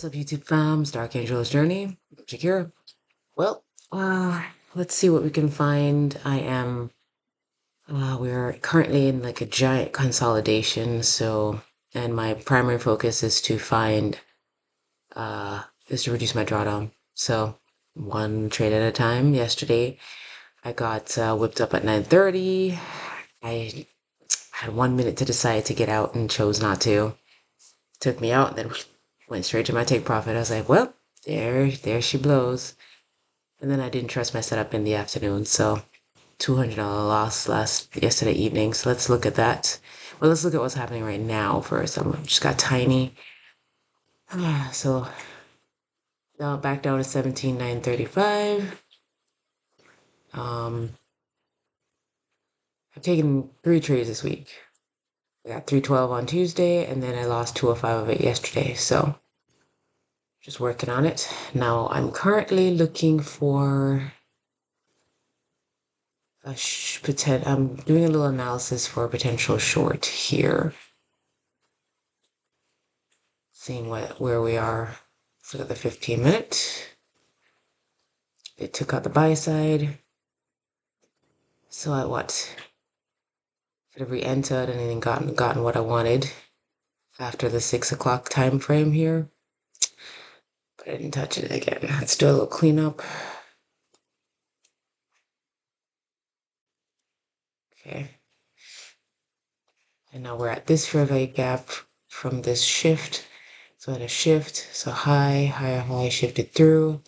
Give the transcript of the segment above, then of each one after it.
What's up, YouTube fam? It's Dark Angel's Journey. Shakira. Well, let's see what we can find. We're currently in like a giant consolidation. And my primary focus is to is to reduce my drawdown. So, one trade at a time. Yesterday, I got whipped up at 9:30. I had 1 minute to decide to get out and chose not to. Took me out, and then went straight to my take profit. I was like, well, there she blows. And then I didn't trust my setup in the afternoon, so $200 loss yesterday evening. So let's look at that. Well, let's look at what's happening right now first. I just got tiny. So now back down to 17,935. I've taken 3 trades this week. I got 312 on Tuesday, and then I lost 205 of it yesterday. So just working on it. Now I'm currently looking for I'm doing a little analysis for a potential short here. Seeing where we are. Let's look at the 15-minute. It took out the buy side. So I could have re-entered and then gotten what I wanted after the 6 o'clock time frame here. But I didn't touch it again. Let's do a little cleanup. Okay. And now we're at this fair value gap from this shift. So I had a shift. So high, shifted through.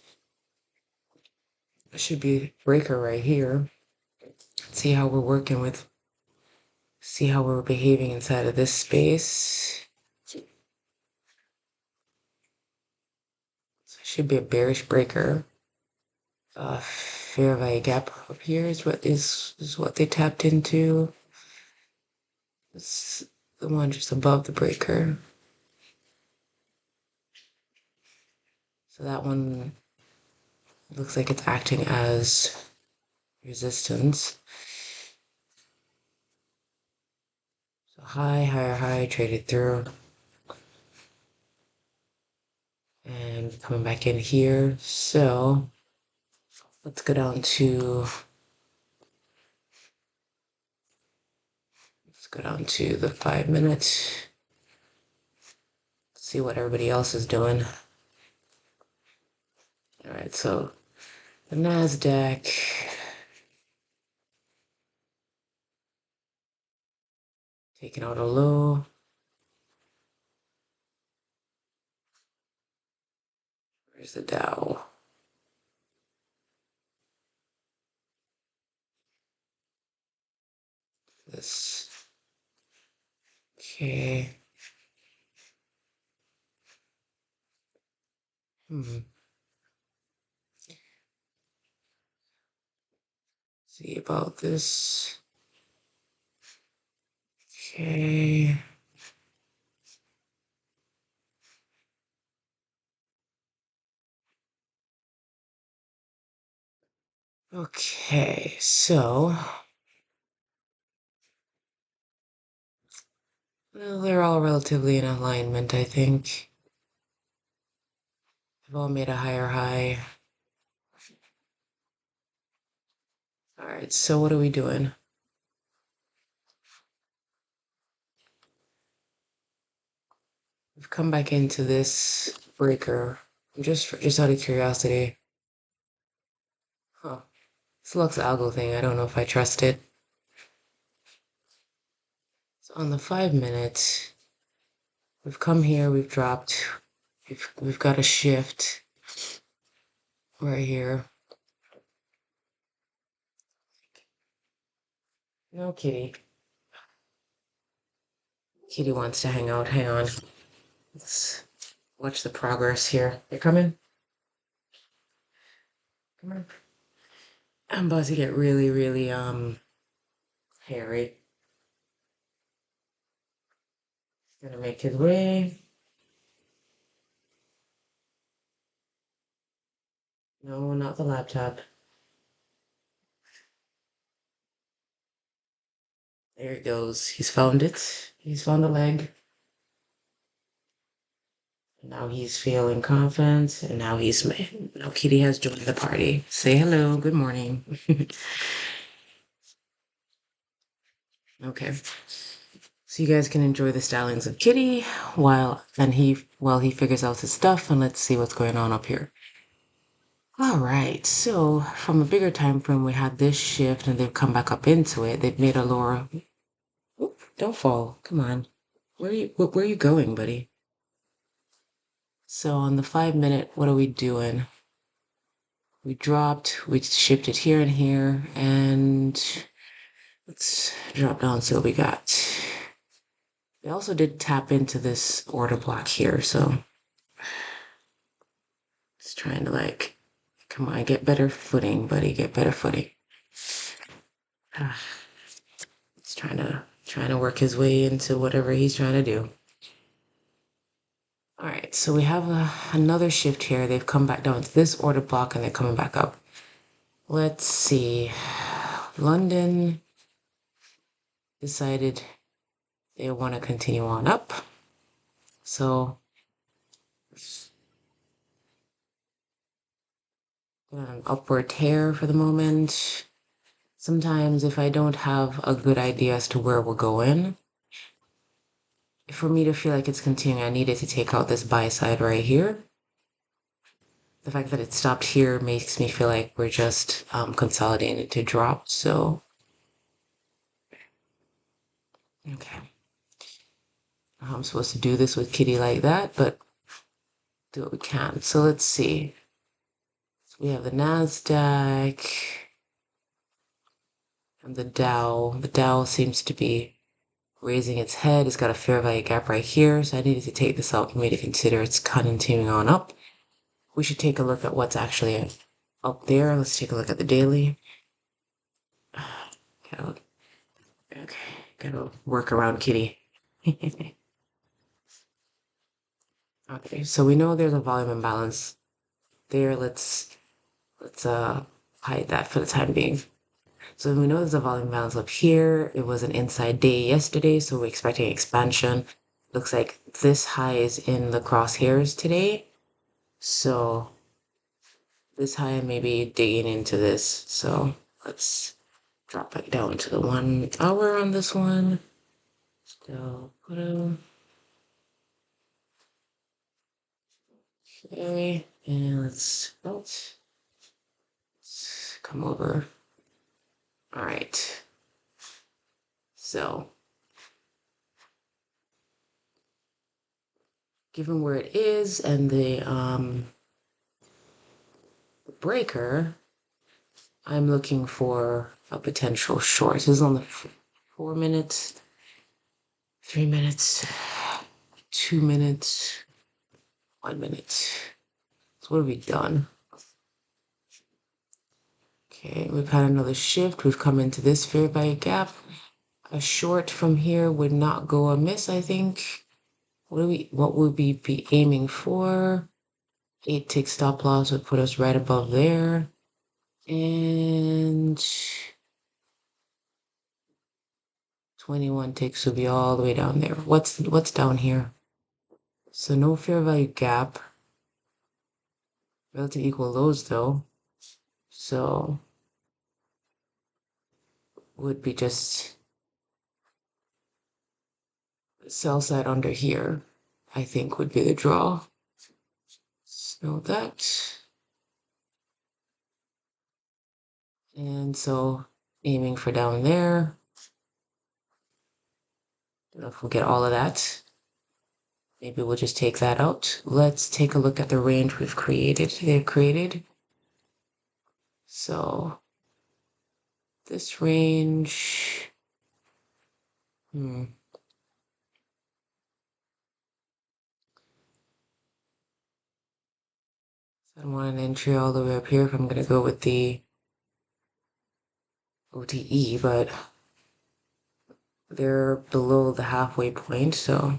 There should be a breaker right here. See how we're behaving inside of this space. So it should be a bearish breaker. Fair value gap up here is what they tapped into. It's the one just above the breaker. So that one looks like it's acting as resistance. So high, traded through. And coming back in here. So let's go down to the 5-minute. See what everybody else is doing. All right, so the NASDAQ. Taking out a low. Where's the Dow? This. Okay. See about this. Okay. Okay, so. Well, they're all relatively in alignment, I think. They've all made a higher high. All right, so what are we doing? We've come back into this breaker. Just out of curiosity. Huh. This Lux Algo thing, I don't know if I trust it. So on the 5-minute, we've come here, we've dropped, we've got a shift right here. No, Kitty. Kitty wants to hang out. Hang on. Let's watch the progress here. You're coming? Come on. I'm about to get really, really, hairy. Gonna make his way. No, not the laptop. There it goes. He's found it. He's found the leg. Now he's feeling confident, and now Kitty has joined the party. Say hello. Good morning. Okay. So you guys can enjoy the stylings of Kitty while he figures out his stuff, and let's see what's going on up here. All right. So from a bigger time frame, we had this shift, and they've come back up into it. They've made a lower. Oop, don't fall. Come on. Where are you going, buddy? So on the 5 minute, what are we doing? We shifted here and here, and let's drop down, see what we got. We also did tap into this order block here, so just trying to like, come on, get better footing, buddy, get better footing. He's trying to work his way into whatever he's trying to do. All right, so we have another shift here. They've come back down to this order block and they're coming back up. Let's see. London decided they want to continue on up. So an upward tear for the moment. Sometimes if I don't have a good idea as to where we're going, for me to feel like it's continuing, I needed to take out this buy side right here. The fact that it stopped here makes me feel like we're just consolidating to drop. So, okay. I'm supposed to do this with Kitty like that, but do what we can. So let's see. So we have the NASDAQ and the Dow. The Dow seems to be raising its head. It's got a fair value gap right here. So I needed to take this out for me to consider it's continuing on up. We should take a look at what's actually up there. Let's take a look at the daily. Gotta work around Kitty. Okay, so we know there's a volume imbalance there. Let's hide that for the time being. So we know there's a volume imbalance up here. It was an inside day yesterday, so we're expecting expansion. Looks like this high is in the crosshairs today. So this high may be digging into this. So let's drop it down to the 1 hour on this one. Still put him. Okay, and let's come over. All right. So, given where it is and the breaker, I'm looking for a potential short. This is on the 4 minutes, 3 minutes, 2 minutes, 1 minute. So what have we done? Okay, we've had another shift. We've come into this fair value gap. A short from here would not go amiss, I think. What would we be aiming for? 8 tick stop loss would put us right above there. And 21 ticks would be all the way down there. What's down here? So no fair value gap. Relative equal lows though. So would be just sell side under here, I think would be the draw. So that. And so aiming for down there. Don't know if we'll get all of that. Maybe we'll just take that out. Let's take a look at the range they've created. So this range, I don't want an entry all the way up here if I'm gonna go with the OTE, but they're below the halfway point, so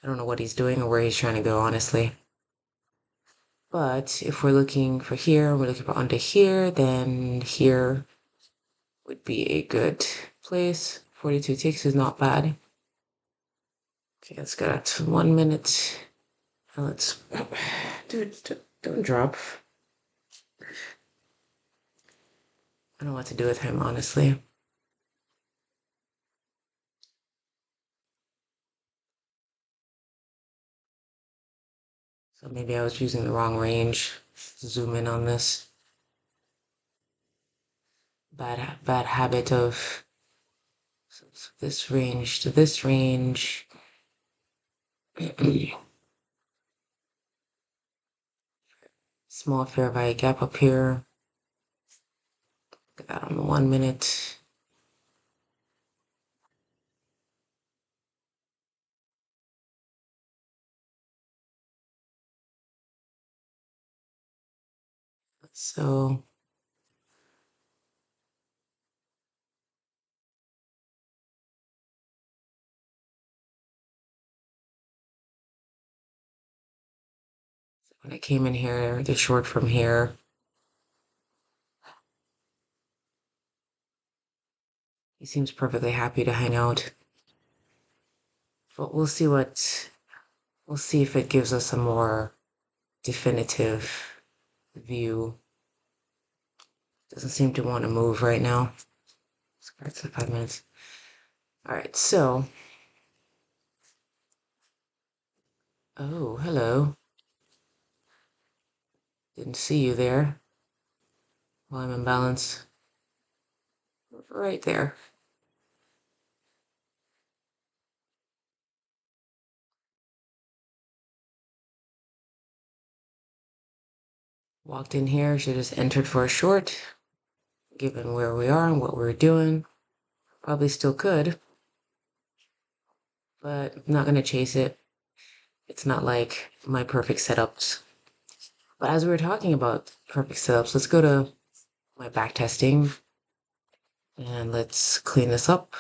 I don't know what he's doing or where he's trying to go, honestly. But if we're looking for here, we're looking for under here, then here would be a good place. 42 ticks is not bad. Okay, let's go back to 1 minute. Now let's, dude, don't drop. I don't know what to do with him, honestly. So maybe I was using the wrong range. Zoom in on this. Bad habit of this range to this range. Small fair value gap up here. Look at that on the 1 minute. So when I came in here, the short from here, he seems perfectly happy to hang out. But we'll see if it gives us a more definitive view. Doesn't seem to want to move right now. Starts in 5 minutes. All right, so. Oh, hello. Didn't see you there. While I'm in balance. Right there. Walked in here, should have just entered for a short. Given where we are and what we're doing. Probably still could. But I'm not going to chase it. It's not like my perfect setups. But as we were talking about perfect setups, let's go to my back testing. And let's clean this up.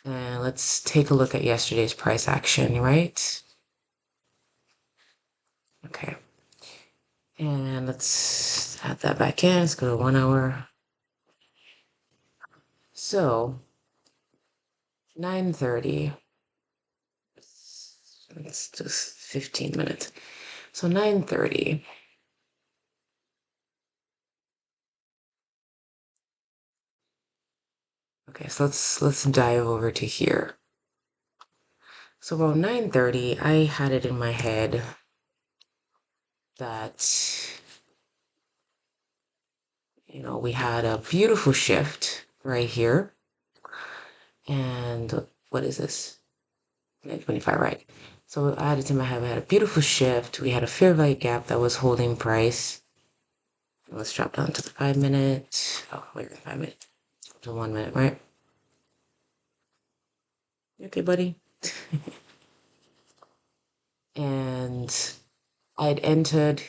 And let's take a look at yesterday's price action, right? Okay. And let's add that back in. Let's go to 1 hour. So 9:30. It's just 15 minutes. So 9:30. Okay, so let's dive over to here. So around 9:30, I had it in my head that we had a beautiful shift right here. And what is this? 9:25, right? So I had it in my head, we had a beautiful shift. We had a fair value gap that was holding price. Let's drop down to the 5 minute. Oh, wait, 5 minute. To 1 minute, right? Okay, buddy. And I had entered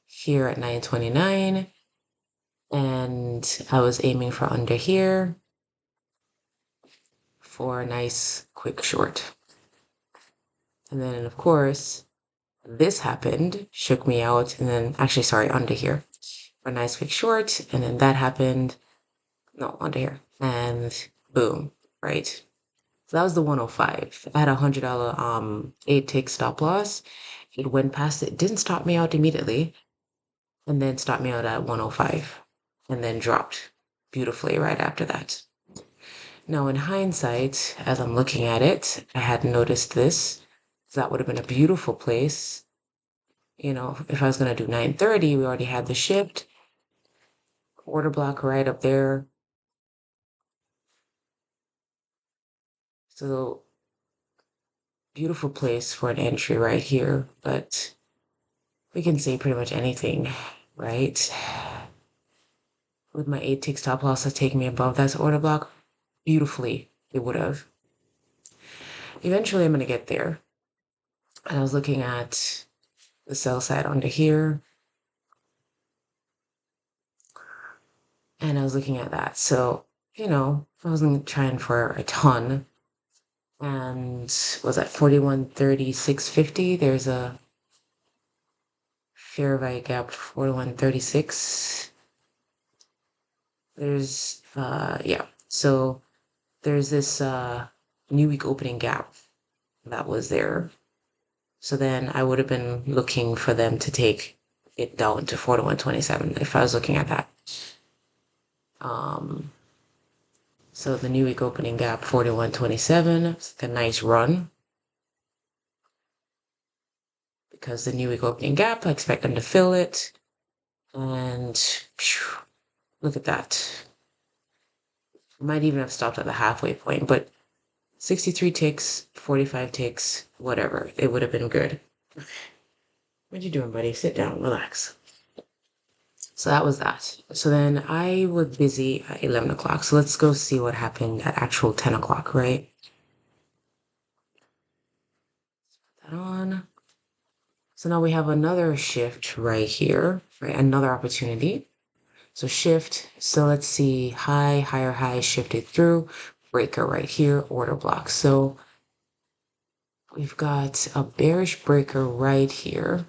here at 9:29 and I was aiming for under here for a nice quick short. And then, of course, this happened, shook me out, and then actually, sorry, under here for a nice quick short. And then that happened, no, under here, and boom, right? So that was the 105. I had $100 8 tick stop loss. It went past it, didn't stop me out immediately, and then stopped me out at 105, and then dropped beautifully right after that. Now, in hindsight, as I'm looking at it, I hadn't noticed this. That would have been a beautiful place. If I was going to do 9:30, we already had the shift. Order block right up there. So, beautiful place for an entry right here, but we can say pretty much anything, right? With my 8 tick stop loss to take me above that order block, beautifully, it would have. Eventually, I'm going to get there. And I was looking at the sell side under here. And I was looking at that. So, I wasn't trying for a ton. And was at 41.36.50. There's a fair value gap 41.36. There's yeah. So there's this new week opening gap that was there. So then I would have been looking for them to take it down to 41.27 if I was looking at that. Um, so the new week opening gap 41.27, it's like a nice run. Because the new week opening gap, I expect them to fill it. And phew, look at that. Might even have stopped at the halfway point, but 63 ticks, 45 ticks, whatever. It would have been good. What you doing, buddy? Sit down, relax. So that was that. So then I was busy at 11 o'clock. So let's go see what happened at actual 10 o'clock, right? Put that on. So now we have another shift right here, right? Another opportunity. So shift. So let's see. High, higher high shifted through. Breaker right here, order block. So we've got a bearish breaker right here.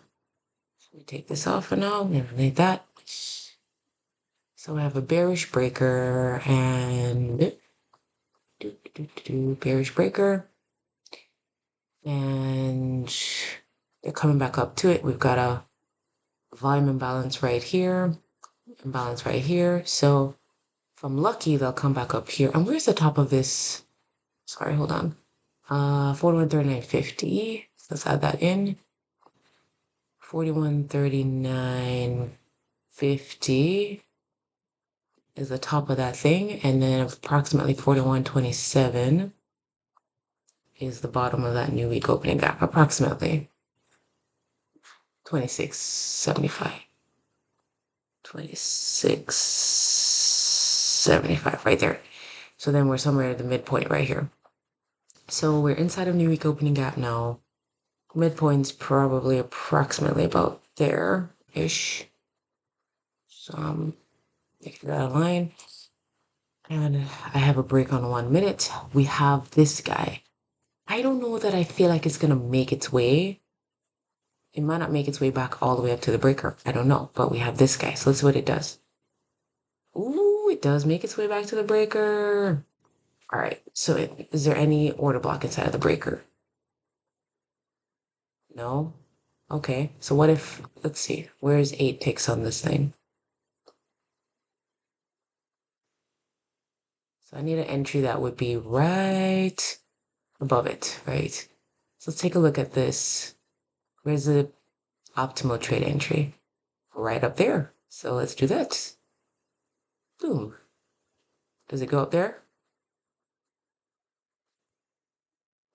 Let me take this off for now. Never need that. So I have a bearish breaker and bearish breaker. And they're coming back up to it. We've got a volume imbalance right here, imbalance right here. So if I'm lucky, they'll come back up here. And where's the top of this? Sorry, hold on. 41.3950. Let's add that in. 41.3950 is the top of that thing, and then approximately 41.27 is the bottom of that new week opening gap, approximately 26.75. 26.75 right there. So then we're somewhere at the midpoint right here. So we're inside of new week opening gap now. Midpoint's probably approximately about there-ish. So I'm making that a line. And I have a break on 1 minute. We have this guy. I don't know that I feel like it's gonna make its way. It might not make its way back all the way up to the breaker. I don't know. But we have this guy. So let's see what it does. Ooh, it does make its way back to the breaker. All right. So is there any order block inside of the breaker? No? Okay. So what if, let's see, where's 8 ticks on this thing? So I need an entry that would be right above it, right? So let's take a look at this. Where's the optimal trade entry? Right up there. So let's do that. Boom. Does it go up there?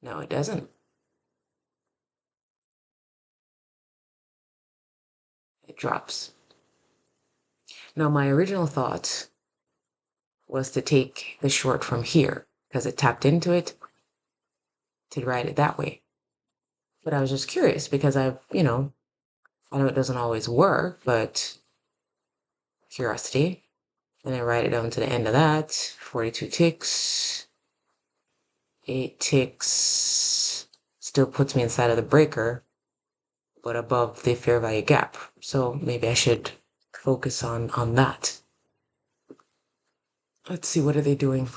No, it doesn't. It drops. Now, my original thought was to take the short from here because it tapped into it to ride it that way. But I was just curious because I know it doesn't always work, but curiosity. And I write it down to the end of that. 42 ticks. 8 ticks. Still puts me inside of the breaker, but above the fair value gap. So maybe I should focus on that. Let's see, what are they doing?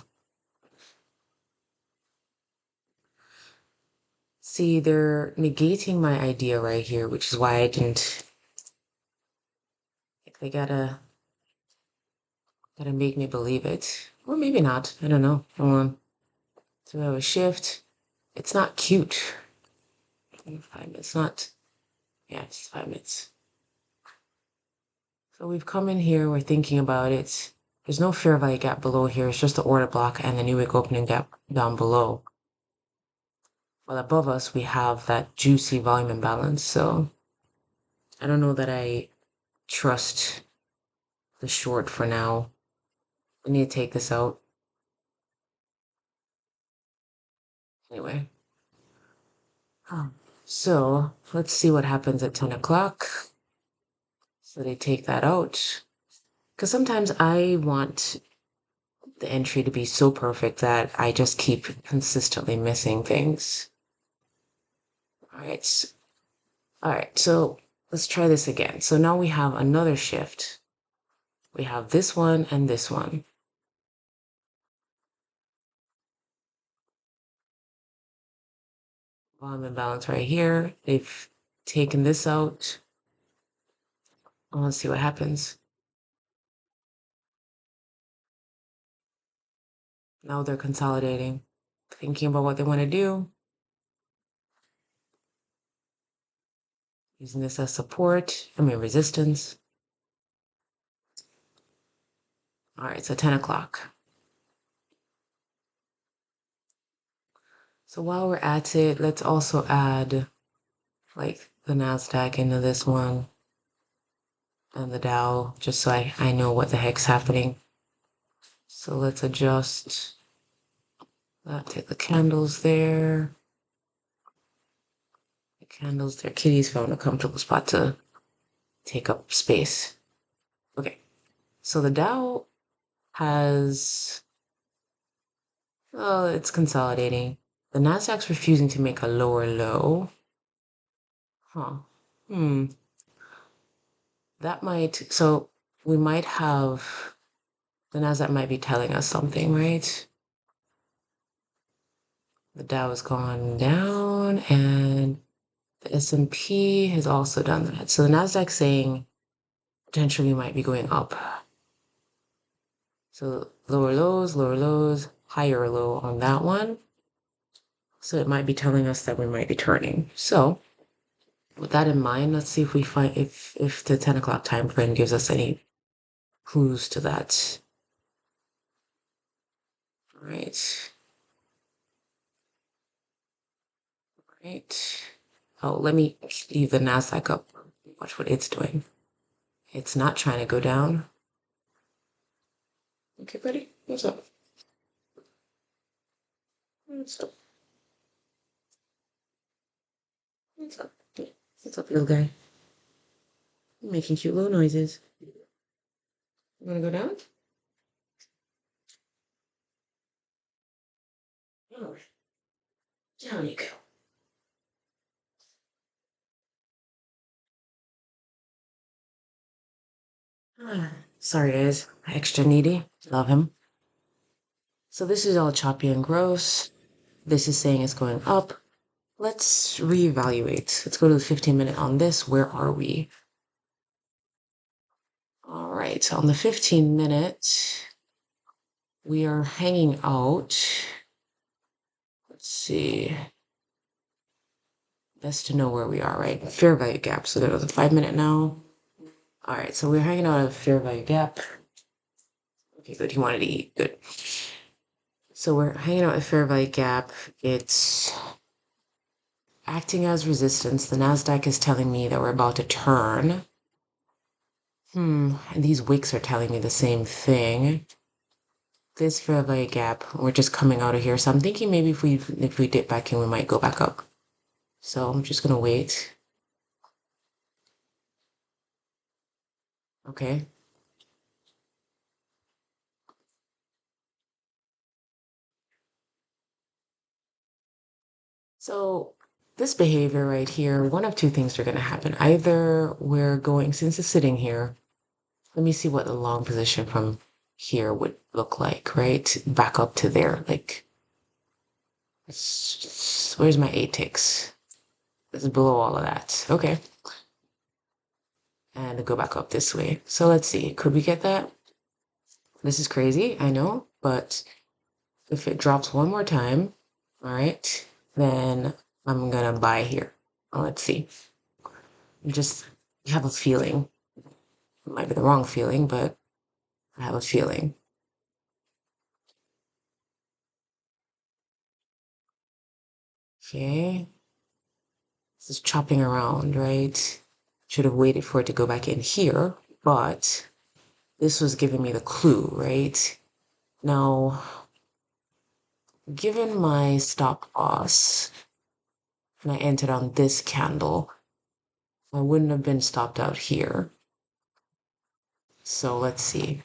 See, they're negating my idea right here, which is why I didn't. They gotta make me believe it. Or maybe not. I don't know. Hold on. So we have a shift. It's not cute. 5 minutes, not. Yeah, it's 5 minutes. So we've come in here, we're thinking about it. There's no fair value gap below here. It's just the order block and the new wick opening gap down below. Well, above us, we have that juicy volume imbalance. So I don't know that I trust the short for now. I need to take this out. Anyway. So let's see what happens at 10 o'clock. So they take that out. Because sometimes I want the entry to be so perfect that I just keep consistently missing things. All right. All right. So let's try this again. So now we have another shift. We have this one and this one. Volume imbalance right here. They've taken this out. Let's see what happens. Now they're consolidating, thinking about what they want to do. Using this as support, resistance. All right, so 10 o'clock. So while we're at it, let's also add like the NASDAQ into this one and the Dow, just so I know what the heck's happening. So let's adjust that, take the candles there. The candles there. Kitty's found a comfortable spot to take up space. Okay, so the Dow has, oh, it's consolidating. The Nasdaq's refusing to make a lower low. Huh. That might, so we might have, the Nasdaq might be telling us something, right? The Dow has gone down and the S&P has also done that. So the Nasdaq's saying potentially we might be going up. So lower lows, higher low on that one. So it might be telling us that we might be turning. So with that in mind, let's see if we find if the 10 o'clock time frame gives us any clues to that. All right. Right. Oh, let me leave the Nasdaq up. Watch what it's doing. It's not trying to go down. Okay, buddy. What's up? What's up? What's up? What's up, little guy? You're making cute little noises. You wanna go down? Oh, down you go. Sorry, guys. Extra needy. Love him. So this is all choppy and gross. This is saying it's going up. Let's reevaluate. Let's go to the 15-minute on this. Where are we? All right, so on the 15-minute, we are hanging out. Let's see. Best to know where we are, right? Fair value gap. So there was a 5-minute now. All right, so we're hanging out at a fair value gap. Okay, good. He wanted to eat. Good. So we're hanging out at fair value gap. It's acting as resistance. The NASDAQ is telling me that we're about to turn. And these wicks are telling me the same thing. This fair value gap, we're just coming out of here. So I'm thinking maybe if we dip back in, we might go back up. So I'm just gonna wait. Okay. So this behavior right here, one of two things are gonna happen. Either we're going, since it's sitting here, let me see what the long position from here would look like, right? Back up to there, like, where's my 8 ticks? It's below all of that. Okay. And go back up this way. So let's see, could we get that? This is crazy, I know, but if it drops one more time, all right, then I'm gonna buy here. Let's see. Just have a feeling. It might be the wrong feeling, but I have a feeling. Okay. This is chopping around, right? Should have waited for it to go back in here, but this was giving me the clue, right? Now, given my stop loss, and I entered on this candle, I wouldn't have been stopped out here. So let's see.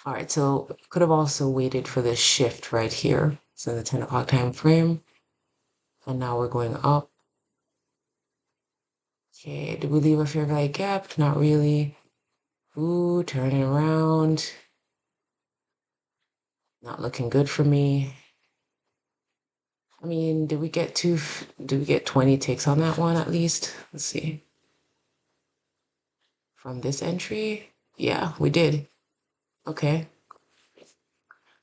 All right, so could have also waited for this shift right here. So the 10 o'clock time frame. And now we're going up. Okay, did we leave a fair value gap? Not really. Ooh, turning around. Not looking good for me. I mean, did we get 20 ticks on that one at least? Let's see. From this entry? Yeah, we did. Okay.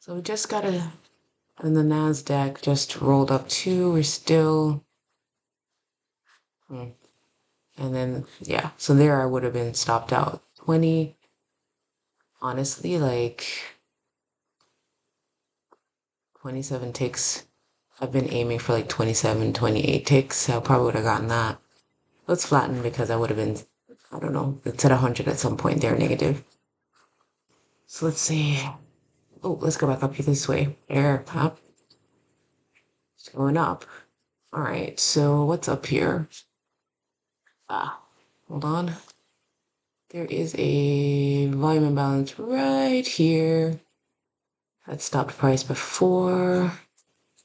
So we just got a, and the NASDAQ just rolled up too. We're still, and then, yeah, so there I would have been stopped out. 20, honestly, like 27 ticks. I've been aiming for like 27, 28 ticks. So I probably would have gotten that. Let's flatten because I would have been, I don't know, it's at 100 at some point there, negative. So let's see. Oh, let's go back up here this way. There, up. It's going up. All right, so what's up here? Hold on. There is a volume imbalance right here. That stopped price before.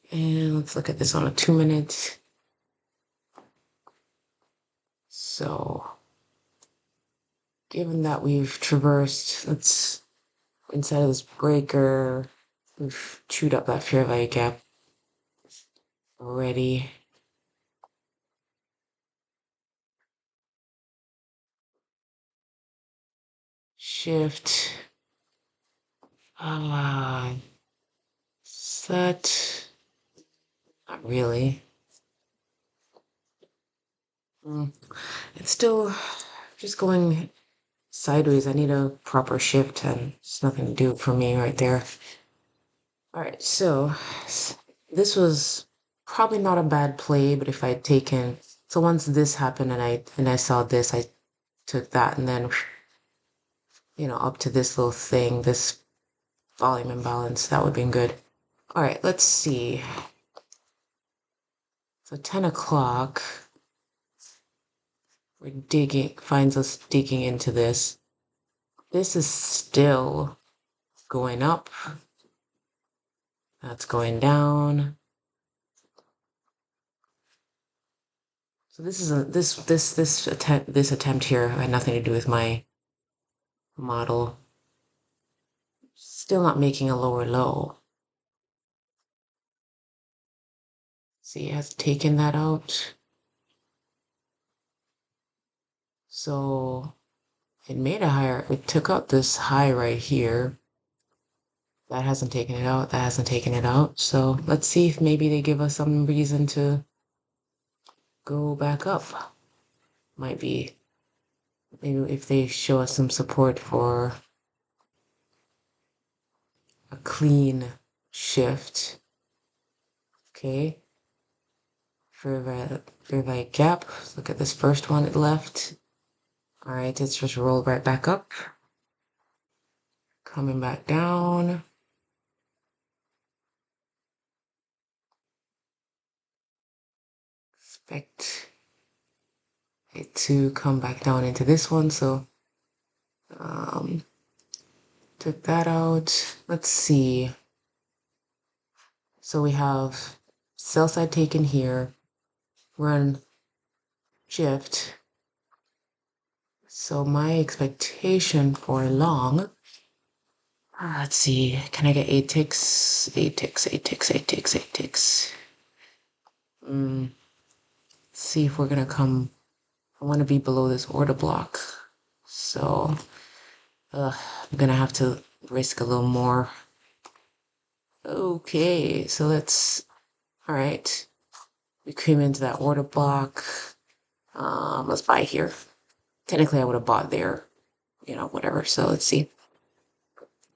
And let's look at this on a 2-minute. So, given that we've traversed, let's, inside of this breaker, we've chewed up that fair value gap already. Shift. Set. Not really. It's still just going sideways. I need a proper shift and it's nothing to do for me right there. All right, so this was probably not a bad play, but if I'd taken, so once this happened and I saw this, I took that and then, up to this little thing, this volume imbalance, that would have been good. All right, let's see. So 10 o'clock, finds us digging into this. This is still going up. That's going down. So this attempt here had nothing to do with my model. Still not making a lower low. See, it has taken that out. So it took out this high right here. That hasn't taken it out. That hasn't taken it out. So let's see if maybe they give us some reason to go back up. Might be. Maybe if they show us some support for a clean shift. Okay. Fair value gap. Look at this first one it left. All right, it's just rolled right back up. Coming back down. Expect it to come back down into this one. So took that out. Let's see. So we have sell side taken here. Run shift. So my expectation for long. Let's see. Can I get 8 ticks? 8 ticks, 8 ticks, 8 ticks, 8 ticks. Let's see if we're gonna come. I want to be below this order block. So I'm gonna have to risk a little more. Okay, so all right. We came into that order block. Let's buy here. Technically, I would have bought there, whatever. So let's see.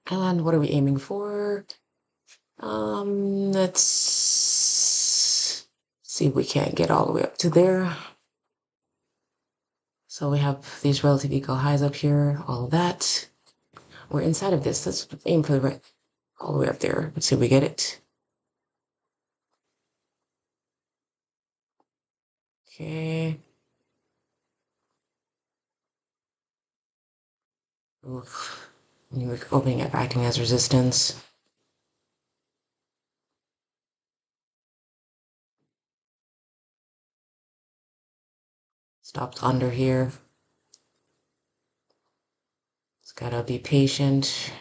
And what are we aiming for? Let's see if we can't get all the way up to there. So we have these relative equal highs up here, all of that. We're inside of this. Let's aim for the right, all the way up there. Let's see if we get it. Okay. Oof. We're opening up, acting as resistance. Stopped under here. Just gotta be patient.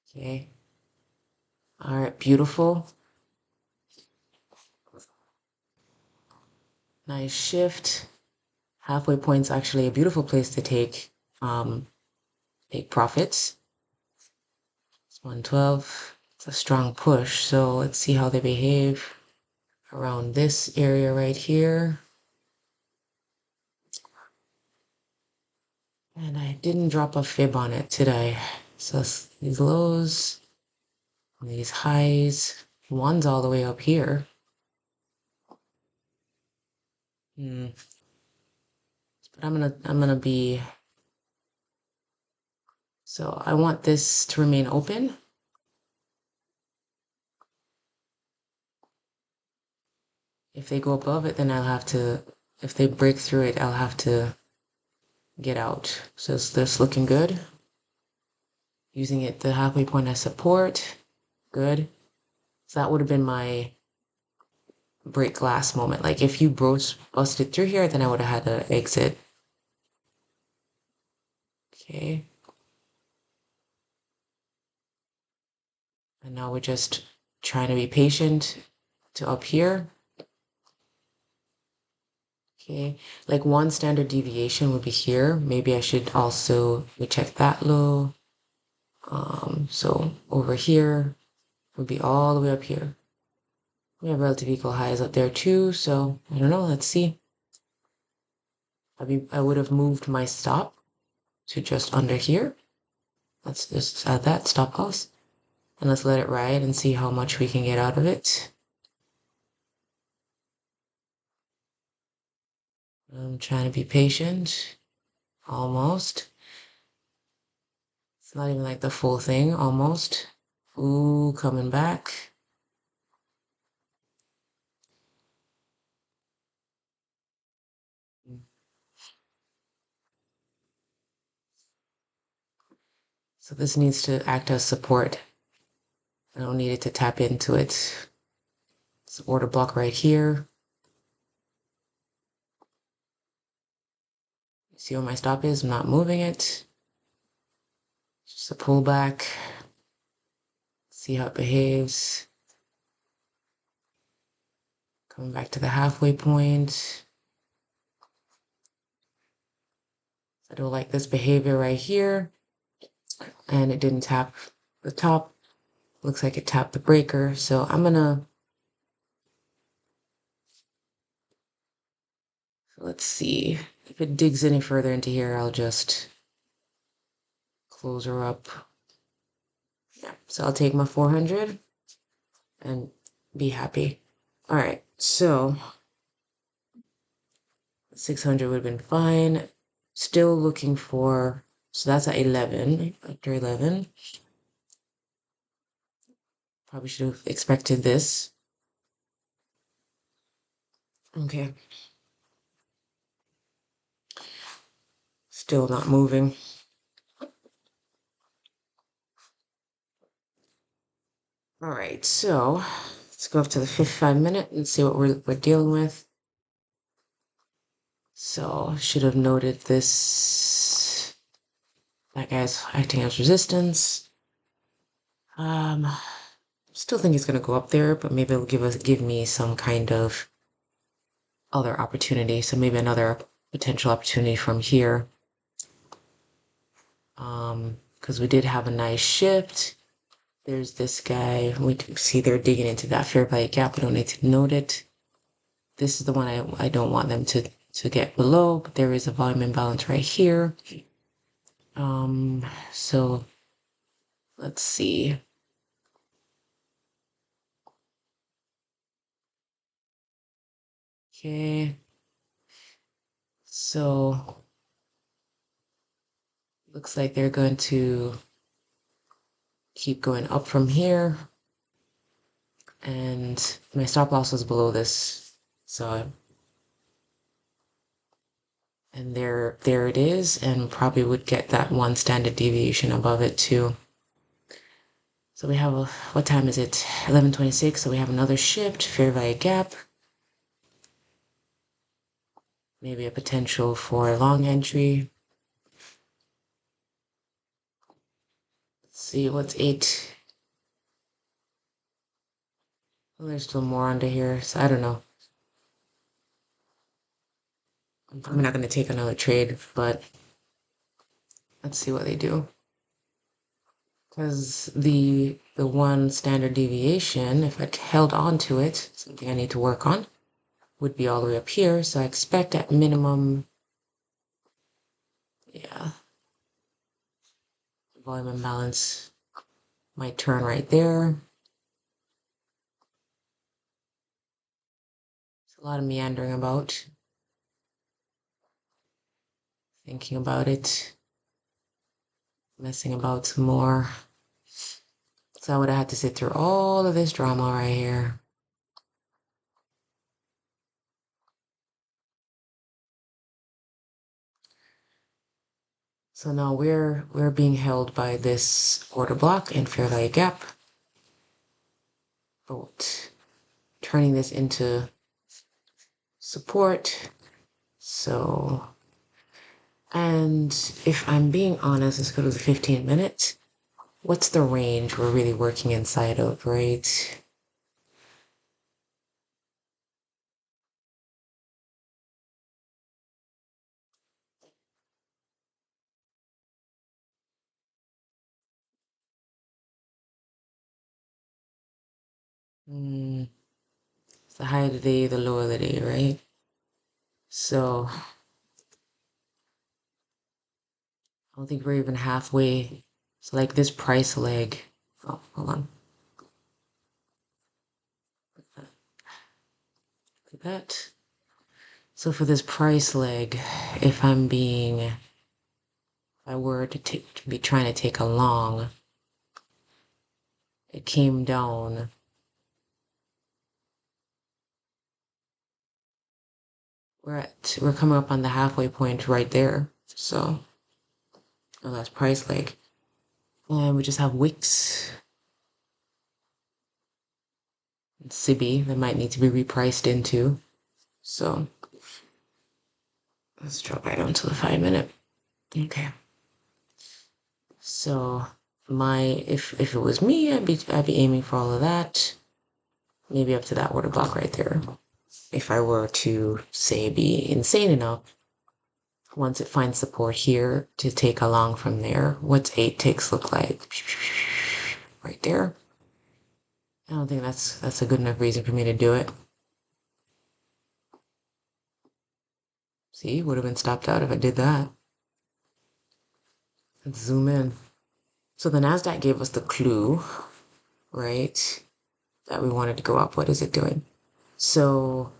Okay. All right, beautiful. Nice shift. Halfway point's actually a beautiful place to um, take profits. It's 112. It's a strong push. So let's see how they behave around this area right here. And I didn't drop a fib on it, did I? So these lows, these highs, one's all the way up here. But I'm gonna be, so I want this to remain open. If they go above it, then I'll have to, if they break through it, I'll have to get out. So it's this looking good. Using it, the halfway point as support. Good. So that would have been my break glass moment. Like if you busted through here, then I would have had to exit. Okay. And now we're just trying to be patient to up here. Okay, like one standard deviation would be here. Maybe I should also check that low. So over here would be all the way up here. We have relative equal highs up there too. So I don't know. Let's see. I would have moved my stop to just under here. Let's just add that stop loss and let's let it ride and see how much we can get out of it. I'm trying to be patient. Almost. It's not even like the full thing. Almost. Ooh, coming back. So this needs to act as support. I don't need it to tap into it. It's order block right here. See where my stop is? I'm not moving it. Just a pullback. See how it behaves. Coming back to the halfway point. I don't like this behavior right here. And it didn't tap the top. Looks like it tapped the breaker. So I'm gonna, let's see. If it digs any further into here, I'll just close her up. Yeah, so I'll take my 400 and be happy. All right, so 600 would have been fine. Still looking for, so that's at 11, after 11. Probably should have expected this. Okay. Still not moving. All right, so let's go up to the 55 minute and see what we're dealing with. So should have noted this. That guy's acting as resistance. Still think it's gonna go up there, but maybe it'll give me some kind of other opportunity. So maybe another potential opportunity from here. Because we did have a nice shift. There's this guy. We can see they're digging into that fair value gap. We don't need to note it. This is the one I don't want them to get below, but there is a volume imbalance right here. So let's see. Okay. So looks like they're going to keep going up from here. And my stop loss was below this. So, and there it is, and probably would get that one standard deviation above it too. So we have a, what time is it? 11:26. So we have another shift, fair value gap. Maybe a potential for a long entry. Let's see, what's 8? Well, there's still more under here, so I don't know. I'm probably not going to take another trade, but let's see what they do. Because the one standard deviation, if I held on to it, something I need to work on, would be all the way up here. So I expect at minimum, yeah, volume imbalance might turn right there. There's a lot of meandering about, thinking about it, messing about some more. So I would have had to sit through all of this drama right here. So now we're being held by this order block and fair value gap. But turning this into support. So, and if I'm being honest, let's go to the 15 minutes. What's the range we're really working inside of, right? It's the high of the day, the low of the day, right? So I don't think we're even halfway. So like this price leg. Oh, hold on. Look at that. So for this price leg, if I were to be trying to take a long, it came down. We're coming up on the halfway point right there. So, oh, that's price leg. And we just have Wix and Sibi that might need to be repriced into. So let's drop right onto the 5 minute. Okay. So if it was me, I'd be aiming for all of that. Maybe up to that order block right there. If I were to say be insane enough, once it finds support here to take along from there, what's 8 ticks look like? Right there. I don't think that's a good enough reason for me to do it. See, would have been stopped out if I did that. Let's zoom in. So the NASDAQ gave us the clue, right? That we wanted to go up. What is it doing? So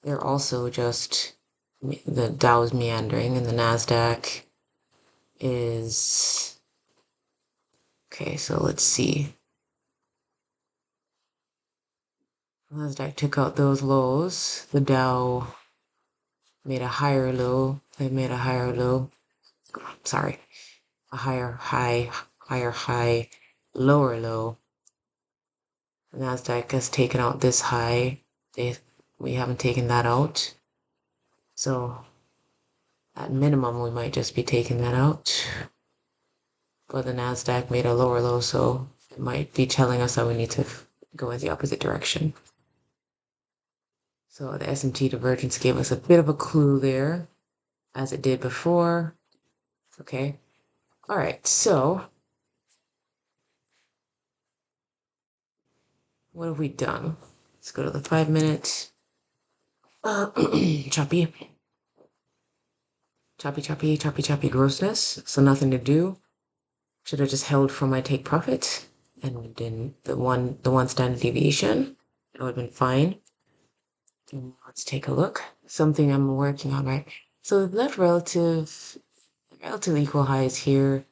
they're also just, the Dow is meandering and the NASDAQ is, okay, so let's see. NASDAQ took out those lows. The Dow made a higher low. It made a higher low. Sorry. A higher high, lower low. The NASDAQ has taken out this high. We haven't taken that out. So at minimum, we might just be taking that out. But the NASDAQ made a lower low, so it might be telling us that we need to go in the opposite direction. So the S&T divergence gave us a bit of a clue there, as it did before. Okay. All right, so what have we done? Let's go to the 5 minutes. Choppy. Choppy grossness. So nothing to do. Should have just held for my take profit and then the one standard deviation. That would have been fine. And let's take a look. Something I'm working on, right? So we've left relatively equal highs here.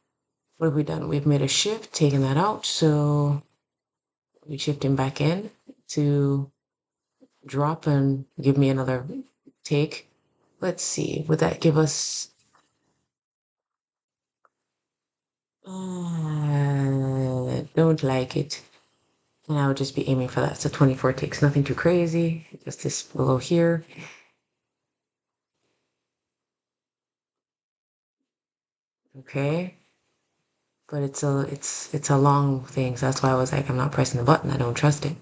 What have we done? We've made a shift, taken that out. So we're shifting back in to drop and give me another take. Let's see. Would that give us don't like it. And I would just be aiming for that. So 24 ticks, nothing too crazy. Just this below here. Okay. But it's a long thing. So that's why I was like, I'm not pressing the button. I don't trust it.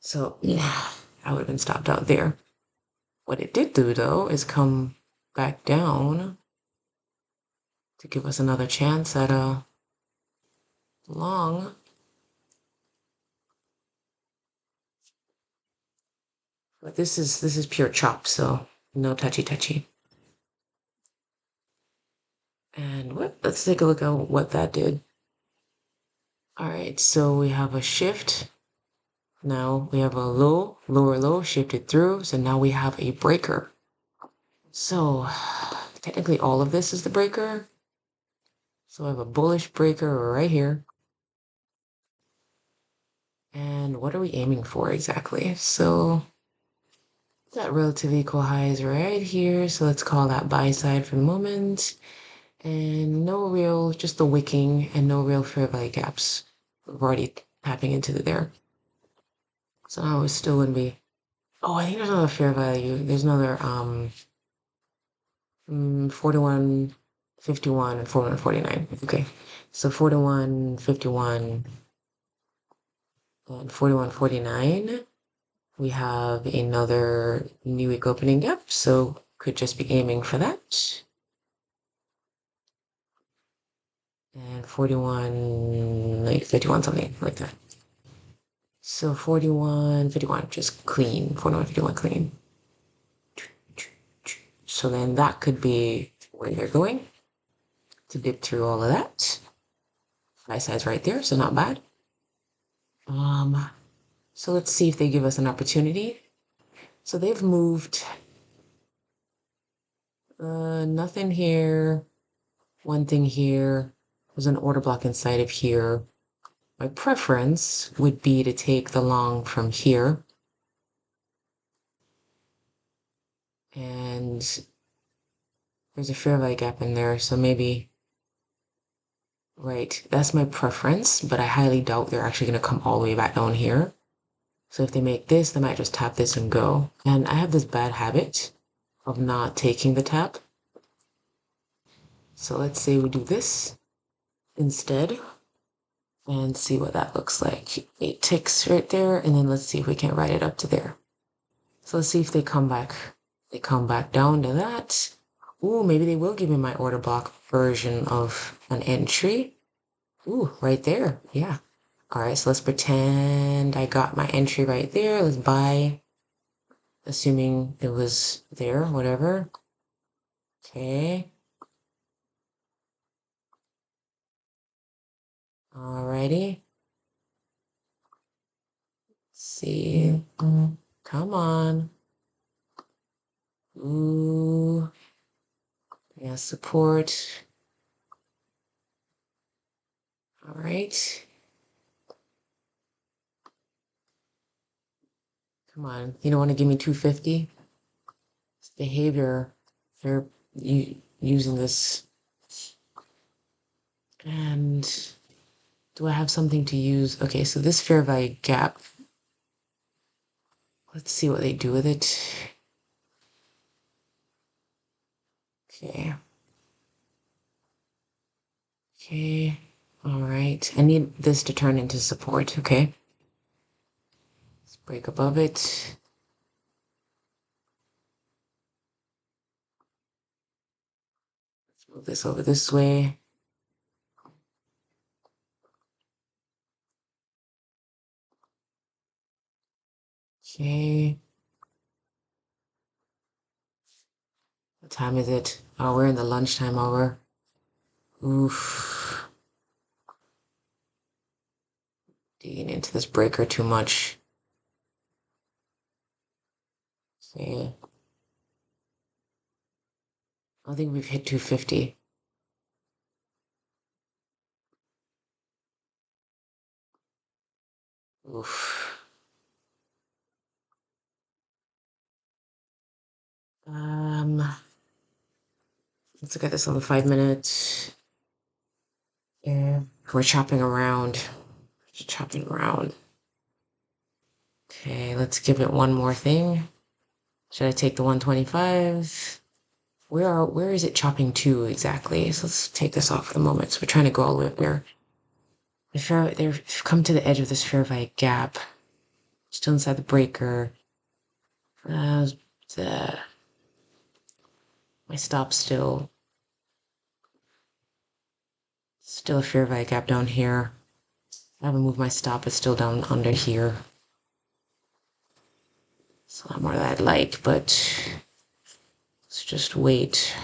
So yeah, I would have been stopped out there. What it did do though is come back down to give us another chance at a long. But this is pure chop, so no touchy touchy. And let's take a look at what that did. All right, so we have a shift. Now we have a low, lower low, shifted through. So now we have a breaker. So technically all of this is the breaker. So I have a bullish breaker right here. And what are we aiming for exactly? So that relative equal high is right here. So let's call that buy side for the moment. And no real, just the wicking and no real fair value gaps. We're already tapping into there. So now it's still gonna be, oh, I think there's another fair value. There's another 41, 51, and 41.49. Okay. So 41.51 and 41.49. We have another new week opening gap, so could just be aiming for that. And 41, like 51, something like that. So 41.51, just clean. 41.51 clean. So then that could be where they're going to dip through all of that. Buy side's right there, so not bad. So let's see if they give us an opportunity. So they've moved nothing here, one thing here. There's an order block inside of here. My preference would be to take the long from here. And there's a fair value gap in there, so maybe, right, that's my preference, but I highly doubt they're actually going to come all the way back down here. So if they make this, they might just tap this and go. And I have this bad habit of not taking the tap. So let's say we do this instead and see what that looks like. 8 ticks right there, and then let's see if we can write it up to there. So let's see if they come back. They come back down to that. Ooh, maybe they will give me my order block version of an entry. Ooh, right there. Yeah. All right, so let's pretend I got my entry right there. Let's buy, assuming it was there, whatever. Okay. Alrighty. See. Come on. Ooh. Yeah, support. All right. Come on. You don't want to give me 250? It's behavior. They're using this. And do I have something to use? Okay, so this fair value gap. Let's see what they do with it. Okay. Okay. All right. I need this to turn into support. Okay. Let's break above it. Let's move this over this way. Okay. What time is it? Oh, we're in the lunchtime hour. Oof. Digging into this breaker too much. Okay. I think we've hit 250. Oof. Let's look at this on the 5 minutes. Yeah. We're chopping around. Just chopping around. Okay, let's give it one more thing. Should I take the 125? Where is it chopping to exactly? So let's take this off for the moment. So we're trying to go all the way up there. They've come to the edge of this fair value gap. Still inside the breaker. Uh, my stop still a fair value gap down here. I haven't moved my stop, it's still down under here. It's a lot more than I'd like, but let's just wait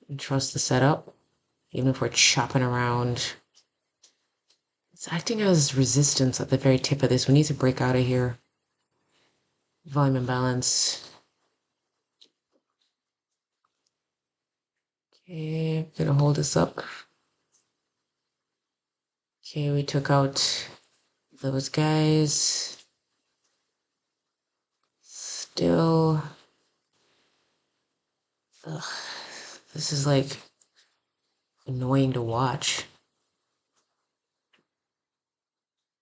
and trust the setup. Even if we're chopping around, it's acting as resistance at the very tip of this. We need to break out of here. Volume imbalance. Okay, gonna hold this up. Okay, we took out those guys. Still, ugh, this is like annoying to watch.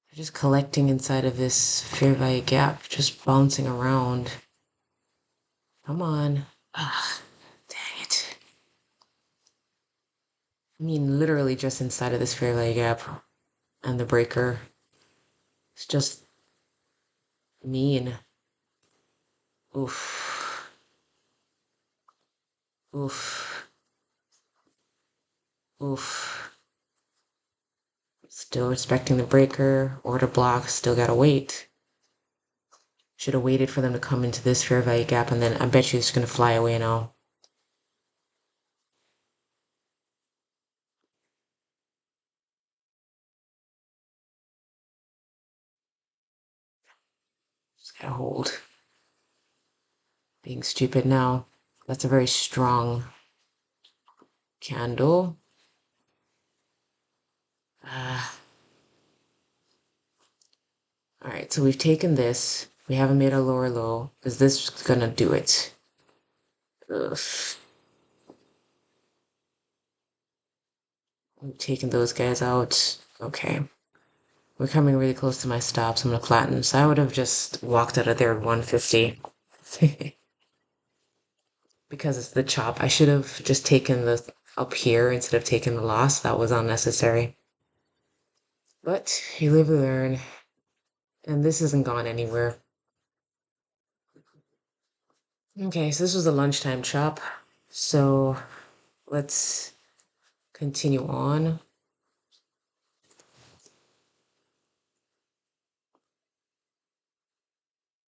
They're just collecting inside of this fair value gap, just bouncing around. Come on. Ah, dang it. I mean, literally just inside of this fair value gap and the breaker. It's just mean. Oof. Oof. Oof. Still respecting the breaker. Order block. Still gotta wait. Should have waited for them to come into this fair value gap, and then I bet you it's gonna fly away now. Just gotta hold. Being stupid now. That's a very strong candle. All right, so we've taken this. We haven't made a lower low. Is this gonna do it? Ugh. We've taken those guys out. Okay. We're coming really close to my stops. I'm gonna flatten. So I would have just walked out of there at 150. Because it's the chop. I should have just taken the up here instead of taking the loss. That was unnecessary. But you live and learn. And this hasn't gone anywhere. Okay, so this was a lunchtime chop. So let's continue on.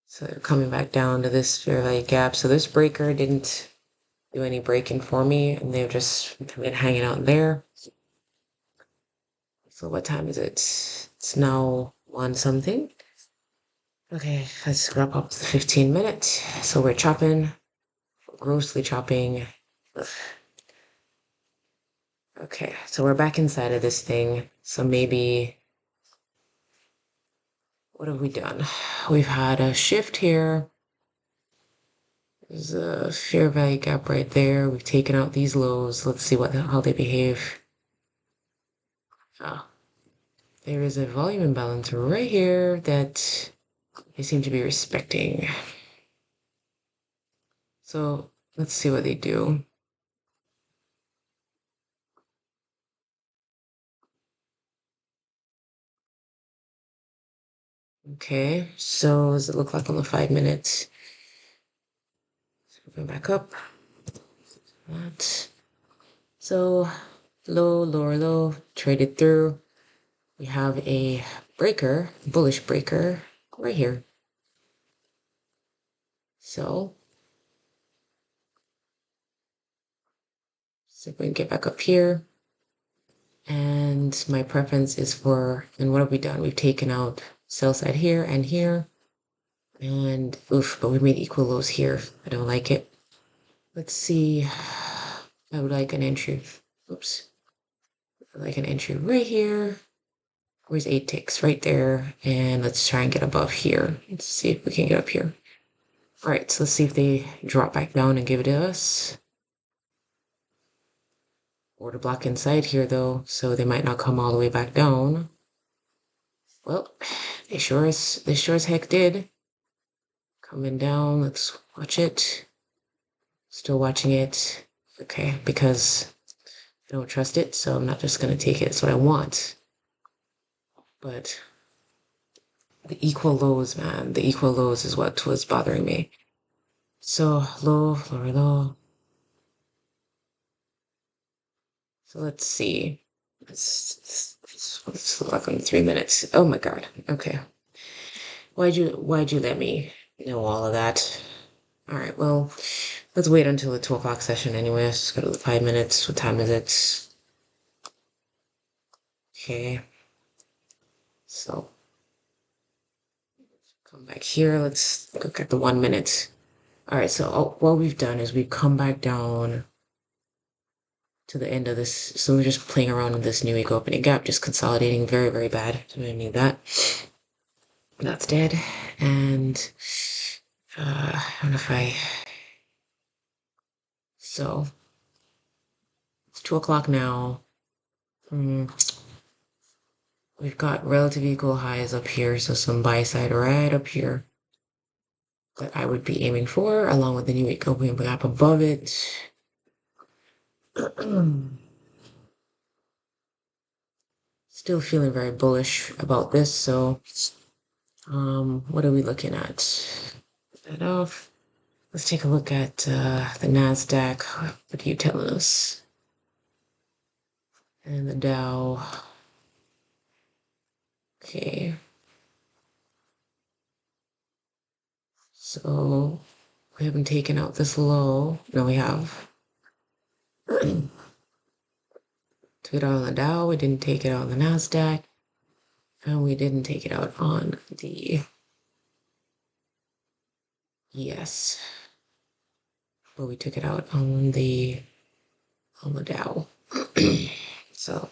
So they're coming back down to this fair value gap. So this breaker didn't do any breaking for me, and they've just been hanging out there. So what time is it? It's now 1 something. Okay, let's wrap up the 15 minutes. So we're chopping, grossly chopping. Ugh. Okay, so we're back inside of this thing. So maybe, what have we done? We've had a shift here. There's a fair value gap right there. We've taken out these lows. Let's see how they behave. Ah, there is a volume imbalance right here that they seem to be respecting. So let's see what they do. Okay, so does it look like on the 5 minutes? So we're going back up. That. So low, lower, low, traded through. We have a breaker, bullish breaker, right here. So if we can get back up here. And my preference is for, and what have we done? We've taken out sell side here and here. And oof, but we made equal lows here. I don't like it. Let's see. I would like an entry. Oops. I'd like an entry right here. Where's 8 ticks? Right there. And let's try and get above here. Let's see if we can get up here. All right, so let's see if they drop back down and give it to us. Order block inside here though, so they might not come all the way back down. Well, they sure as heck did. Coming down, let's watch it. Still watching it. Okay, because I don't trust it, so I'm not just gonna take it. It's what I want. But The equal lows, man. The equal lows is what was bothering me. So low, lower low. So let's see. Let's look on 3 minutes. Oh my God. Okay. Why'd you let me know all of that? All right, well, let's wait until the 2 o'clock session anyway. Let's go to the 5 minutes. What time is it? Okay. So come back here. Let's look at the 1 minute. All right, so what we've done is we've come back down to the end of this. So we're just playing around with this new eco opening gap, just consolidating very, very bad. So we need that. That's dead. And I don't know if so it's 2 o'clock now. Hmm, we've got relative equal highs up here, so some buy side right up here that I would be aiming for, along with the new eco opening gap above it. Still feeling very bullish about this, so what are we looking at? That off. Let's take a look at the NASDAQ. What are you telling us? And the Dow. Okay. So we haven't taken out this low. No, we have. Took it out on the Dow. We didn't take it out on the NASDAQ. And we didn't take it out on the ES. But we took it out on the Dow. So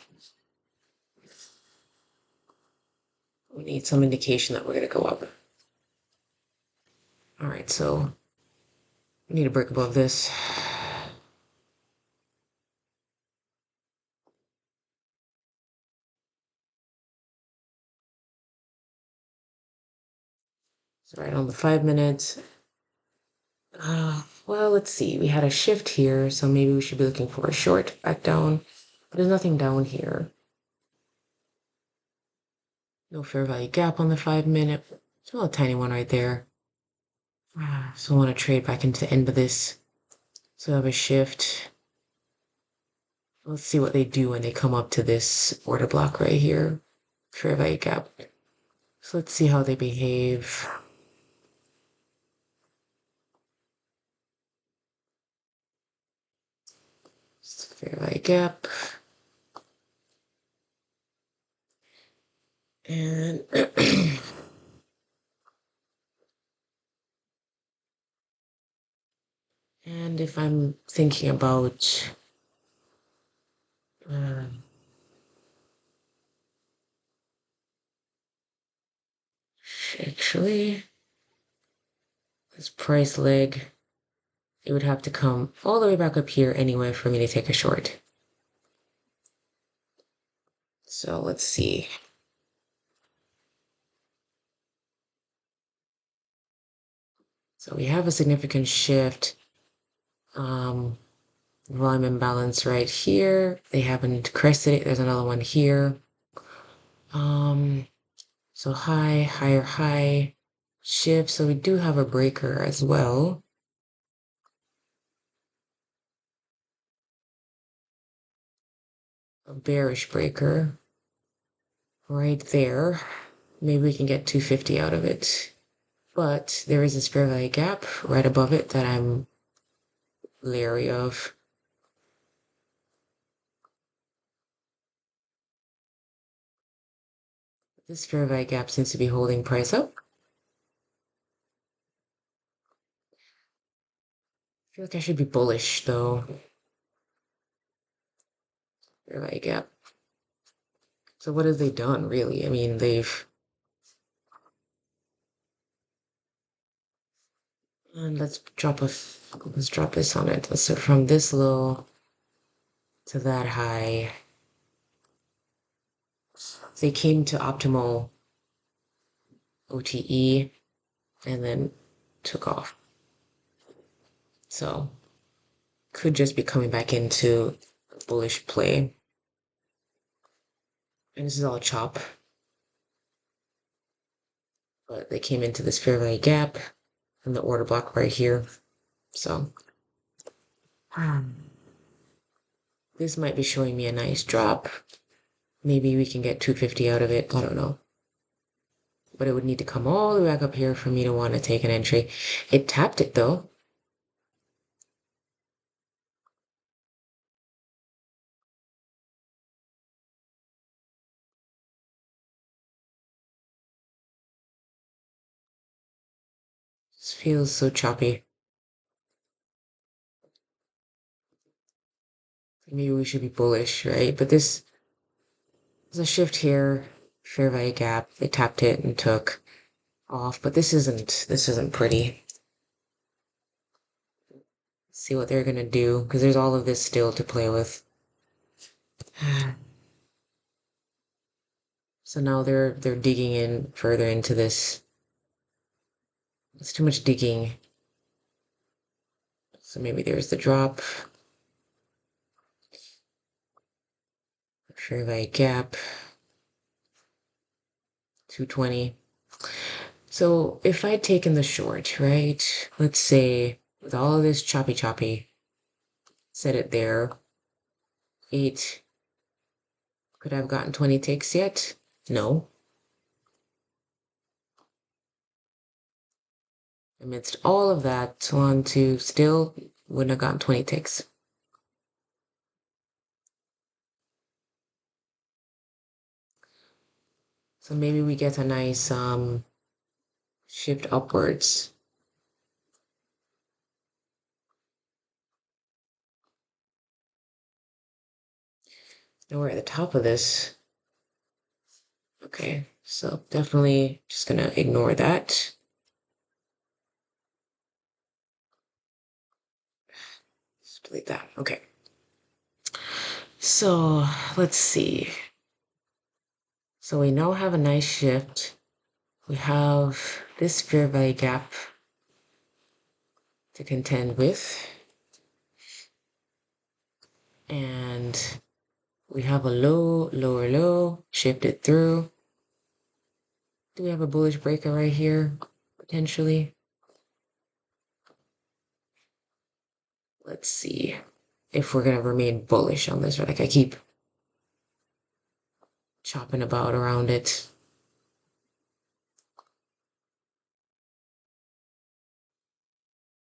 we need some indication that we're going to go up. All right, so we need a break above this. So right on the 5 minutes. Well, let's see. We had a shift here, so maybe we should be looking for a short back down. But there's nothing down here. No fair value gap on the 5 minute. Still a tiny one right there. So I want to trade back into the end of this. So I have a shift. Let's see what they do when they come up to this order block right here. Fair value gap. So let's see how they behave. Fair value gap. And and if I'm thinking about actually this price leg, it would have to come all the way back up here anyway for me to take a short. So let's see. So we have a significant shift. Volume imbalance right here. They haven't crested it. There's another one here. So high, higher, high, shift. So we do have a breaker as well. A bearish breaker right there. Maybe we can get 250 out of it. But there is a fair value gap right above it that I'm leery of. This fair value gap seems to be holding price up. I feel like I should be bullish though. Fair value gap. So what have they done really? I mean, and let's drop this on it. So from this low to that high, they came to optimal OTE and then took off. So could just be coming back into bullish play. And this is all chop. but they came into this fair value gap and the order block right here. So this might be showing me a nice drop. Maybe we can get 250 out of it. I don't know. But it would need to come all the way back up here for me to want to take an entry. It tapped it though. This feels so choppy. Maybe we should be bullish, right? But this is a shift here, fair value gap. They tapped it and took off, but this isn't pretty. See what they're gonna do, because there's all of this still to play with. So now they're digging in further into this. It's too much digging. So maybe there's the drop. Fair value gap. 220. So if I'd taken the short, right? Let's say with all of this choppy, set it there. 8. Could I have gotten 20 ticks yet? No. Amidst all of that, 1, 2, still wouldn't have gotten 20 ticks. So maybe we get a nice shift upwards. Now we're at the top of this. Okay, so definitely just gonna ignore that. Just delete that. Okay. So let's see. So we now have a nice shift. We have this fair value gap to contend with. And we have a low, lower low, shifted through. Do we have a bullish breaker right here, potentially? Let's see if we're gonna remain bullish on this, right? Like I keep chopping about around it.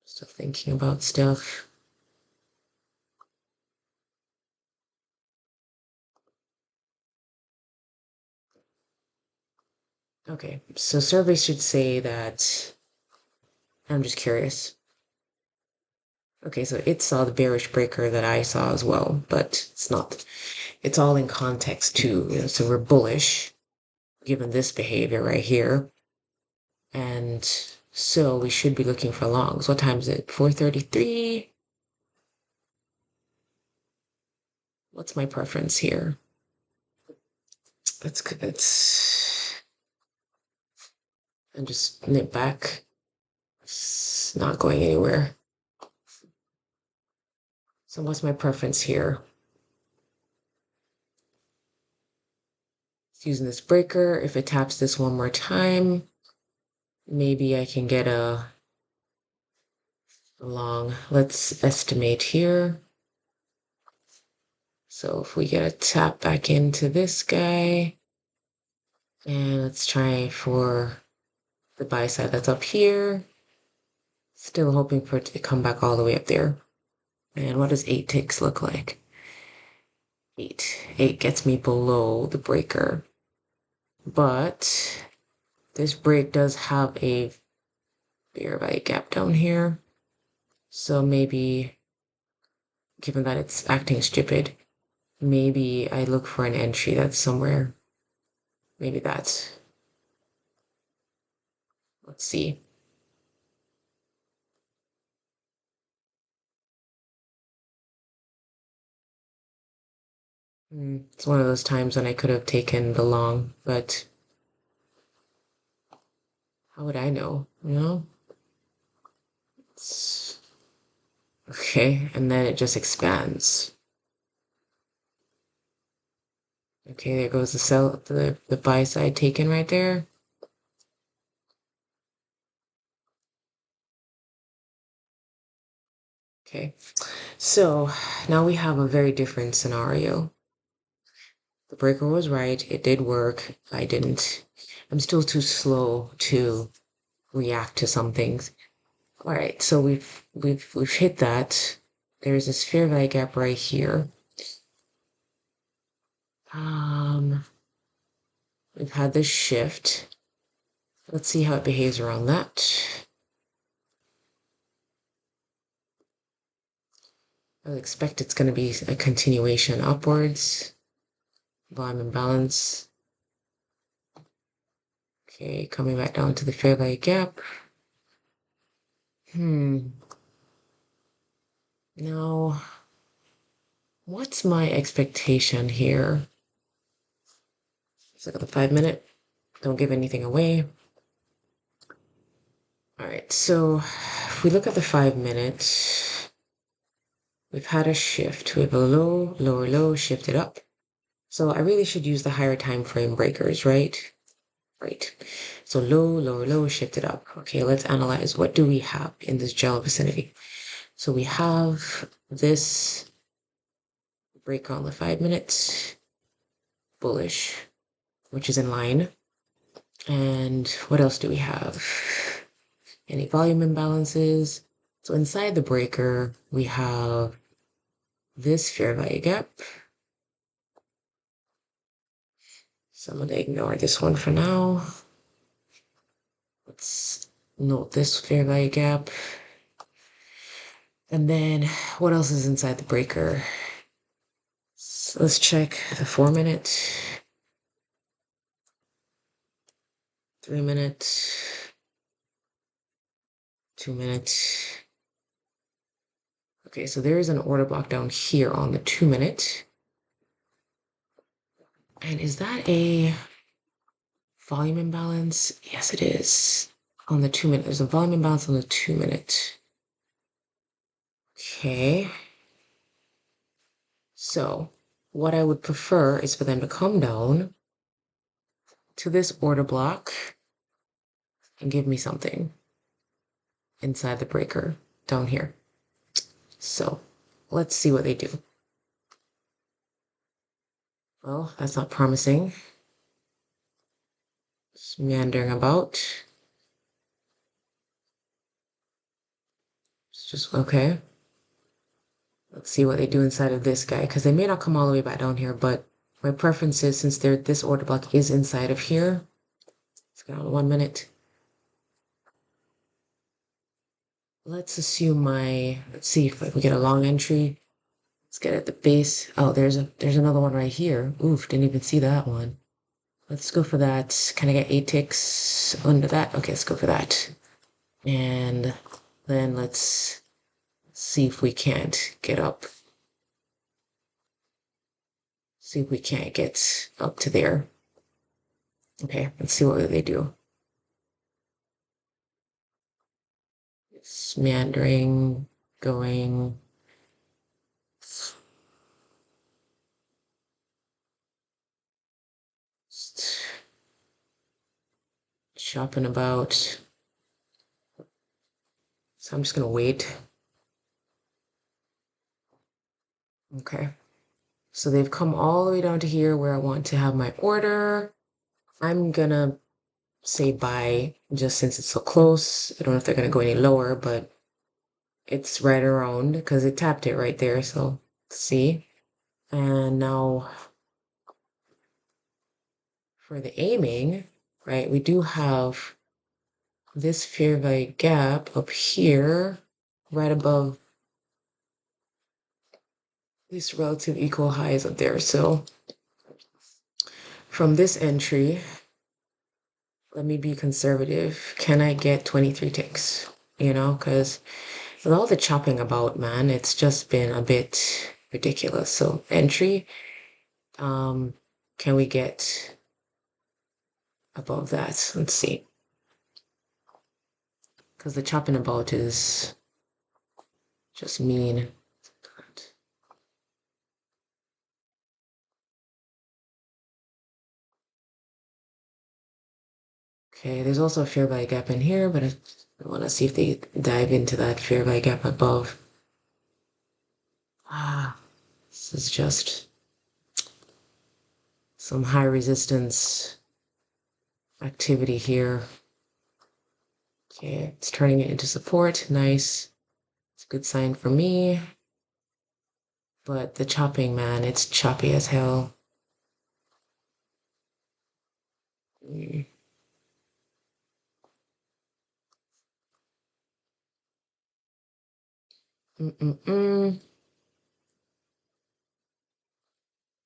Still thinking about stuff. Okay, so survey should say that, I'm just curious. Okay, so it saw the bearish breaker that I saw as well, but it's not. It's all in context too. So we're bullish, given this behavior right here. And so we should be looking for longs. What time is it? 4:33? What's my preference here? That's good. And just nip back. It's not going anywhere. So what's my preference here? It's using this breaker. If it taps this one more time, maybe I can get a long. Let's estimate here. So if we get a tap back into this guy, and let's try for the buy side that's up here. Still hoping for it to come back all the way up there. And what does 8 ticks look like? 8. 8 gets me below the breaker. But this break does have a fair value gap down here. So maybe, given that it's acting stupid, maybe I look for an entry that's somewhere. Maybe that's. Let's see. It's one of those times when I could have taken the long, but how would I know? You know? Okay, and then it just expands. Okay, there goes the buy side taken right there. Okay, so now we have a very different scenario. The breaker was right, it did work. I'm still too slow to react to some things. All right, so we've hit that. There's this fair value gap right here. Um, we've had this shift. Let's see how it behaves around that. I expect it's going to be a continuation upwards. Volume imbalance. Okay, coming back down to the fair value gap. Now, what's my expectation here? Let's look at the 5 minute. Don't give anything away. All right, so if we look at the 5 minute, we've had a shift. We have a low, lower low, shifted up. So I really should use the higher time frame breakers, right? Right. So low, lower low, shifted up. Okay, let's analyze. What do we have in this general vicinity? So we have this break on the 5 minute, bullish, which is in line. And what else do we have? Any volume imbalances? So inside the breaker, we have this fair value gap. So I'm going to ignore this one for now. Let's note this fair value gap. And then what else is inside the breaker? So let's check the 4 minute, 3 minute, 2 minute. Okay, so there is an order block down here on the 2 minute. And is that a volume imbalance? Yes, it is. On the 2 minute, there's a volume imbalance on the 2 minute. Okay. So what I would prefer is for them to come down to this order block and give me something inside the breaker down here. So let's see what they do. Well, that's not promising. Just meandering about. It's just okay. Let's see what they do inside of this guy, because they may not come all the way back down here, but my preference is, since this order block is inside of here, let's get on 1 minute. Let's assume let's see if we get a long entry. Let's get at the base. Oh, there's another one right here. Oof, didn't even see that one. Let's go for that. Can I get 8 ticks under that? Okay, let's go for that. And then let's see if we can't get up. See if we can't get up to there. Okay, let's see what they do. It's meandering, going. Just shopping about. So I'm just gonna wait. Okay. So they've come all the way down to here where I want to have my order. I'm gonna say buy just since it's so close. I don't know if they're gonna go any lower, but it's right around because it tapped it right there. So let's see. And now for the aiming, right, we do have this fair value gap up here, right above these relative equal highs up there. So from this entry, let me be conservative. Can I get 23 ticks? You know, because with all the chopping about, man, it's just been a bit ridiculous. So entry, can we get above that? Let's see. Because the chopping about is just mean. Okay, there's also a fair value gap in here, but I want to see if they dive into that fair value gap above. Ah, this is just some high resistance activity here. Okay, it's turning it into support. Nice. It's a good sign for me. But the chopping, man, it's choppy as hell. Mm. Mm-mm-mm.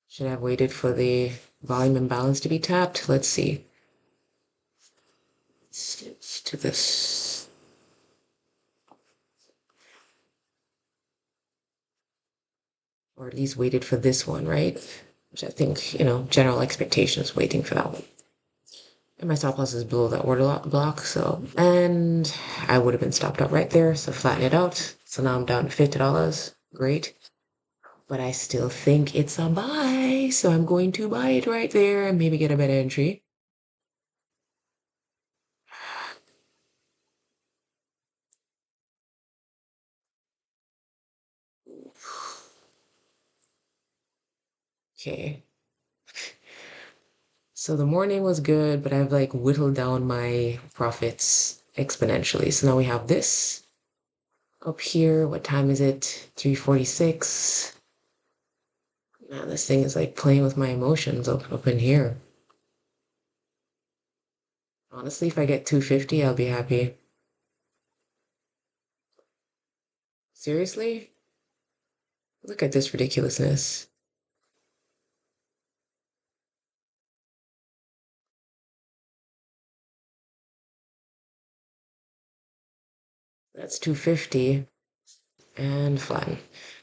Should have waited for the volume imbalance to be tapped. Let's see. Let's do this. Or at least waited for this one, right? Which I think, general expectations waiting for that one. And my stop loss is below that order block, so, and I would have been stopped up right there, so flatten it out. So now I'm down to $50. Great. But I still think it's a buy, so I'm going to buy it right there and maybe get a better entry. Okay. So the morning was good, but I've like whittled down my profits exponentially. So now we have this up here. What time is it? 3:46. Man, this thing is like playing with my emotions up in here. Honestly, if I get 250, I'll be happy. Seriously? Look at this ridiculousness. That's 250 and flatten.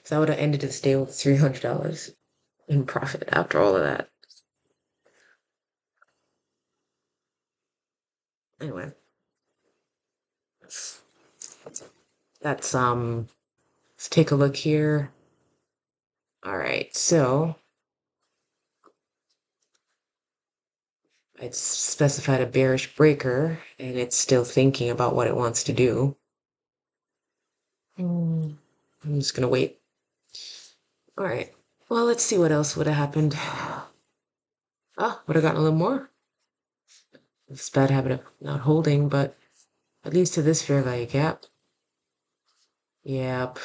So I would have ended this day with $300 in profit after all of that. Anyway, that's, that's let's take a look here. All right, so it's specified a bearish breaker and it's still thinking about what it wants to do. I'm just gonna wait. All right. Well, let's see what else would have happened. Oh, would have gotten a little more. It's a bad habit of not holding, but at least to this fair value gap. Yep.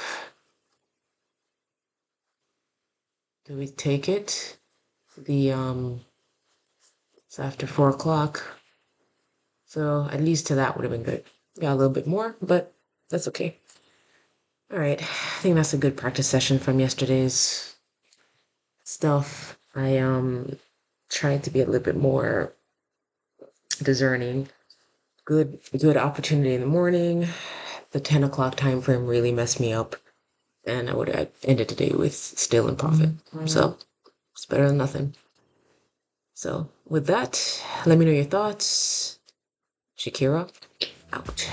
Do we take it? It's after 4 o'clock. So at least to that would have been good. Got a little bit more, but that's okay. All right. I think that's a good practice session from yesterday's stuff. I tried to be a little bit more discerning. Good opportunity in the morning. The 10 o'clock time frame really messed me up, and I would have ended the day with still in profit. So it's better than nothing. So with that, let me know your thoughts. Shakira, out.